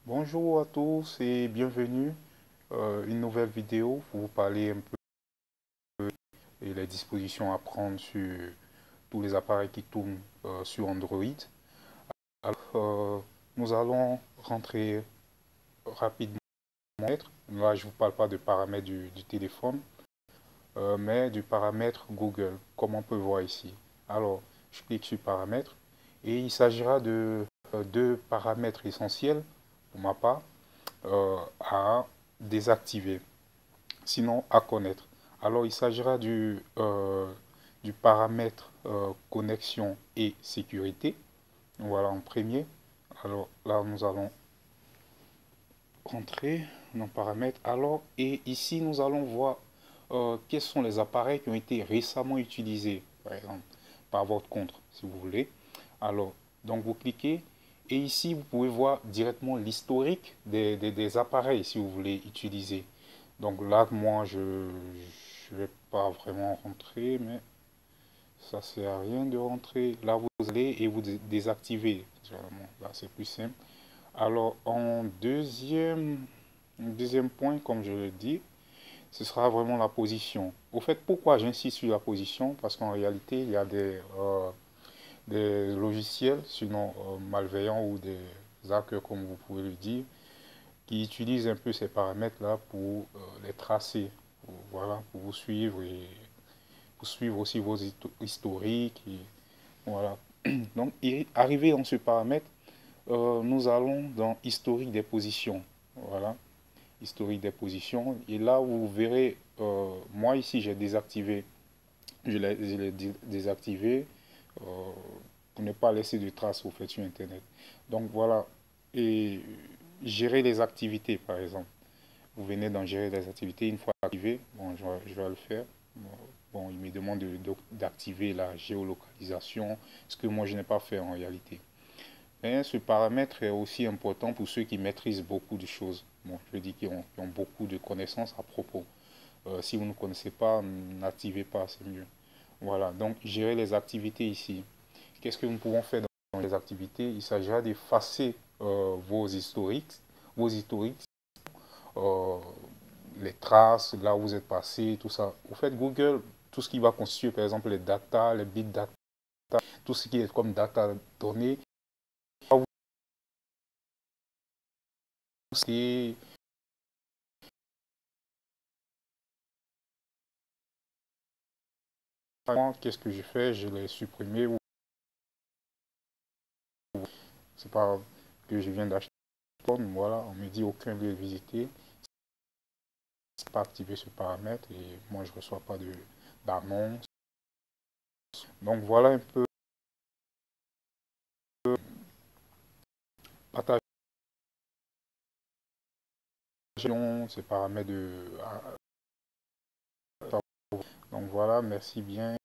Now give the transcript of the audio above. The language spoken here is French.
Bonjour à tous et bienvenue. Une nouvelle vidéo pour vous parler un peu et les dispositions à prendre sur tous les appareils qui tournent sur Android. Alors, nous allons rentrer rapidement. Là, je ne vous parle pas de paramètres du téléphone, mais du paramètre Google, comme on peut voir ici. Alors, je clique sur paramètres et il s'agira de deux paramètres essentiels pour ma part à désactiver, sinon à connaître. Alors il s'agira du paramètre connexion et sécurité. Voilà en premier. Alors là nous allons rentrer dans paramètres. Alors et ici nous allons voir quels sont les appareils qui ont été récemment utilisés, par exemple, par votre compte, si vous voulez. Alors, donc vous cliquez et ici vous pouvez voir directement l'historique des appareils si vous voulez utiliser. Donc là, moi, je ne vais pas vraiment rentrer, mais ça sert à rien de rentrer. Là, vous allez et vous désactivez. Là, c'est plus simple. Alors, deuxième point, comme je le dis, ce sera vraiment la position. Au fait, pourquoi j'insiste sur la position? Parce qu'en réalité, il y a des logiciels, sinon malveillants ou des hackers, comme vous pouvez le dire, qui utilisent un peu ces paramètres-là pour les tracer, voilà, pour vous suivre et pour suivre aussi vos historiques. Et, voilà. Donc, arrivé dans ce paramètre, nous allons dans historique des positions. Voilà, historique des positions. Et là, vous verrez, moi ici, j'ai désactivé, je l'ai désactivé euh, pour ne pas laisser de traces au fait sur Internet. Donc voilà, et gérer les activités, par exemple. Vous venez d'en gérer les activités. Une fois activé, bon, je vais le faire. Bon, il me demande d'activer la géolocalisation, ce que moi je n'ai pas fait en réalité. Mais ce paramètre est aussi important pour ceux qui maîtrisent beaucoup de choses. Bon, je dis qui ont beaucoup de connaissances à propos. Si vous ne connaissez pas, n'activez pas, c'est mieux. Voilà, donc gérer les activités ici. Qu'est-ce que nous pouvons faire dans les activités? Il s'agira d'effacer vos historiques, euh, les traces, là où vous êtes passé, tout ça. Au fait, Google, tout ce qui va constituer, par exemple, les data, les big data, tout ce qui est comme data données, c'est qu'est-ce que je fais? Je l'ai supprimé. C'est pas que je viens d'acheter. Voilà, on me dit aucun lieu visité. C'est pas activé ce paramètre et moi je reçois pas d'annonce. Donc voilà un peu partager ces paramètres de. Donc voilà, merci bien.